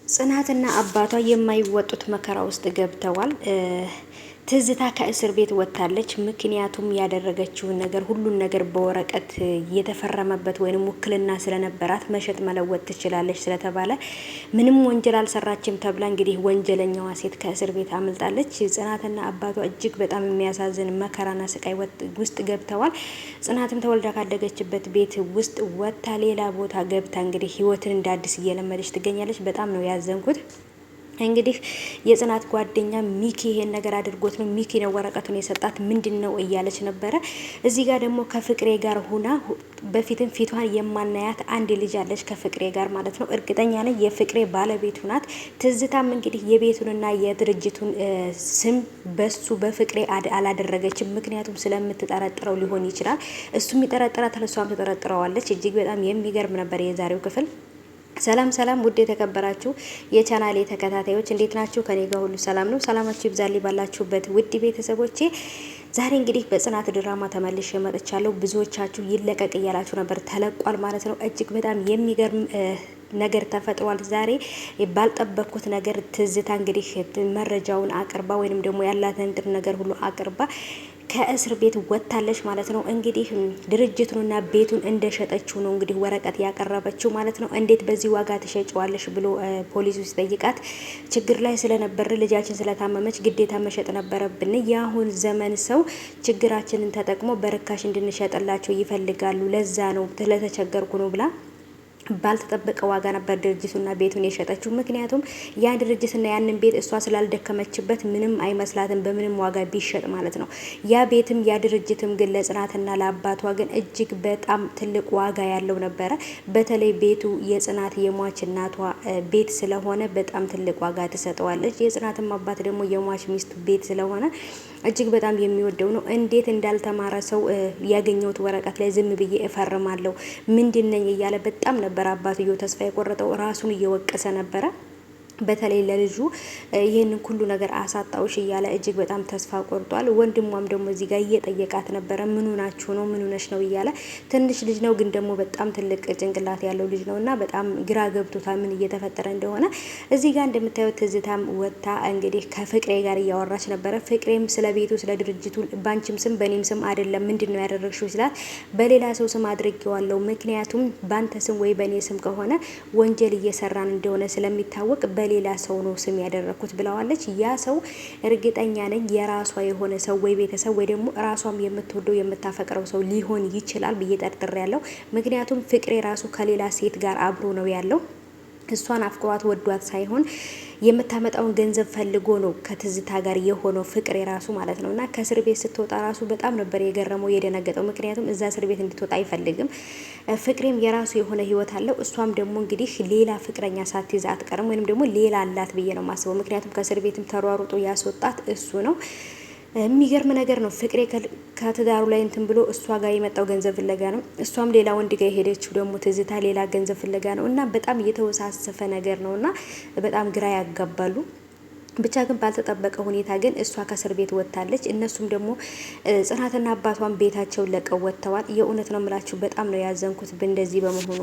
ጽናትና አባቷ የማይወጡት መከራ ውስጥ ገብተዋል። ትዝታ ከእስር ቤት ወጥታለች። ምክንያቱም ያደረገችውን ነገር ሁሉን ነገር በወረቀት የተፈረመበት ወይም ውክልና ስለነበራት መሸጥ መለወጥ ትችላለች ስለተባለ ምንም ወንጀል አልሰራችም ተብላ እንግዲህ ወንጀለኛዋ ሴት ከእስር ቤት አምልጣለች። ጽናትና አባቷ እጅግ በጣም የሚያሳዝን መከራና ስቃይ ውስጥ ገብተዋል። ጽናትም ተወልዳ ካደገችበት ቤት ውስጥ ወጥታ ሌላ ቦታ ገብታ እንግዲህ ህይወትን እንደ አዲስ እየለመደች ትገኛለች። በጣም ነው ያዘንኩት። እንግዲህ የጽናት ጓደኛ ሚኪ ይሄን ነገር አድርጎት ነው ሚኪ ነው ወረቀቱን የሰጣት ምንድነው እያለች ነበረ። እዚህ ጋር ደግሞ ከፍቅሬ ጋር ሆና በፊትም ፊቷን የማናያት አንድ ልጅ አለች ከፍቅሬ ጋር ማለት ነው። እርግጠኛ ነኝ የፍቅሬ ባለቤቱ ናት። ትዝታም እንግዲህ የቤቱንና የድርጅቱን ስም በሱ በፍቅሬ አላደረገችም። ምክንያቱም ስለምትጠረጥረው ሊሆን ይችላል። እሱም ይጠረጥራታል፣ እሷም ትጠረጥረዋለች። እጅግ በጣም የሚገርም ነበር የዛሬው ክፍል። ሰላም ሰላም ውድ የተከበራችሁ የቻናሌ ተከታታዮች እንዴት ናችሁ? ከኔ ጋር ሁሉ ሰላም ነው። ሰላማችሁ ይብዛልኝ ባላችሁበት ውድ ቤተሰቦቼ። ዛሬ እንግዲህ በጽናት ድራማ ተመልሼ መጥቻለሁ። ብዙዎቻችሁ ይለቀቅ እያላችሁ ነበር፣ ተለቋል ማለት ነው። እጅግ በጣም የሚገርም ነገር ተፈጥሯል። ዛሬ ባልጠበቅኩት ነገር ትዝታ እንግዲህ መረጃውን አቅርባ ወይንም ደግሞ ያላትን ነገር ሁሉ አቅርባ ከእስር ቤት ወጥታለች ማለት ነው። እንግዲህ ድርጅቱንና ቤቱን እንደሸጠችው ነው እንግዲህ ወረቀት ያቀረበችው ማለት ነው። እንዴት በዚህ ዋጋ ትሸጨዋለሽ ብሎ ፖሊሱ ሲጠይቃት ችግር ላይ ስለነበር ልጃችን ስለታመመች ግዴታ መሸጥ ነበረብን። የአሁን ዘመን ሰው ችግራችንን ተጠቅሞ በርካሽ እንድንሸጥላቸው ይፈልጋሉ። ለዛ ነው ስለተቸገርኩ ነው ብላ ባልተጠበቀ ዋጋ ነበር ድርጅቱና ቤቱን የሸጠችው። ምክንያቱም ያ ድርጅትና ያንን ቤት እሷ ስላልደከመችበት ምንም አይመስላትም በምንም ዋጋ ቢሸጥ ማለት ነው። ያ ቤትም ያ ድርጅትም ግን ለጽናትና ለአባቷ ግን እጅግ በጣም ትልቅ ዋጋ ያለው ነበረ። በተለይ ቤቱ የጽናት የሟች እናቷ ቤት ስለሆነ በጣም ትልቅ ዋጋ ትሰጠዋለች። የጽናትም አባት ደግሞ የሟች ሚስቱ ቤት ስለሆነ እጅግ በጣም የሚወደው ነው። እንዴት እንዳልተማረ ሰው ያገኘውት ወረቀት ላይ ዝም ብዬ እፈርማለሁ ምንድነኝ እያለ በጣም ነበር አባትየው ተስፋ የቆረጠው። ራሱን እየወቀሰ ነበረ። በተለይ ለልጁ ይሄንን ሁሉ ነገር አሳጣውሽ እያለ እጅግ በጣም ተስፋ ቆርጧል። ወንድሟም ደግሞ እዚህ ጋር እየጠየቃት ነበረ። ምን ሆናችሁ ነው ምን ሆነሽ ነው እያለ ትንሽ ልጅ ነው ግን ደግሞ በጣም ትልቅ ጭንቅላት ያለው ልጅ ነውና በጣም ግራ ገብቶታል ምን እየተፈጠረ እንደሆነ። እዚህ ጋር እንደምታዩት ትዝታም ወጥታ እንግዲህ ከፍቅሬ ጋር እያወራች ነበረ። ፍቅሬም ስለ ቤቱ ስለ ድርጅቱ ባንቺም ስም በኔም ስም አይደለም ምንድነው ያደረግሽው ሲላት በሌላ ሰው ስም አድርጌዋለሁ። ምክንያቱም ባንተ ስም ወይ በኔ ስም ከሆነ ወንጀል እየሰራን እንደሆነ ስለሚታወቅ ሌላ ሰው ነው ስም ያደረኩት ብለዋለች። ያ ሰው እርግጠኛ ነኝ የራሷ የሆነ ሰው ወይ ቤተሰብ ወይ ደግሞ ራሷም የምትወደው የምታፈቅረው ሰው ሊሆን ይችላል ብዬ ጠርጥሬያለሁ። ምክንያቱም ፍቅሬ ራሱ ከሌላ ሴት ጋር አብሮ ነው ያለው። እሷን አፍቅሯት ወዷት ሳይሆን የምታመጣውን ገንዘብ ፈልጎ ነው ከትዝታ ጋር የሆነው ፍቅር የራሱ ማለት ነው። እና ከእስር ቤት ስትወጣ ራሱ በጣም ነበር የገረመው የደነገጠው። ምክንያቱም እዛ እስር ቤት እንድትወጣ አይፈልግም። ፍቅሬም የራሱ የሆነ ህይወት አለው። እሷም ደግሞ እንግዲህ ሌላ ፍቅረኛ ሳትይዝ አትቀርም፣ ወይንም ደግሞ ሌላ አላት ብዬ ነው ማስበው። ምክንያቱም ከእስር ቤትም ተሯሩጦ ያስወጣት እሱ ነው። የሚገርም ነገር ነው። ፍቅሬ ከትዳሩ ላይ እንትን ብሎ እሷ ጋር የመጣው ገንዘብ ፍለጋ ነው። እሷም ሌላ ወንድ ጋር የሄደችው ደግሞ ትዝታ ሌላ ገንዘብ ፍለጋ ነው። እና በጣም የተወሳሰፈ ነገር ነው እና በጣም ግራ ያጋባሉ። ብቻ ግን ባልተጠበቀ ሁኔታ ግን እሷ ከእስር ቤት ወጥታለች። እነሱም ደግሞ ጽናትና አባቷን ቤታቸውን ለቀው ወጥተዋል። የእውነት ነው የምላችሁ በጣም ነው ያዘንኩት እንደዚህ በመሆኑ።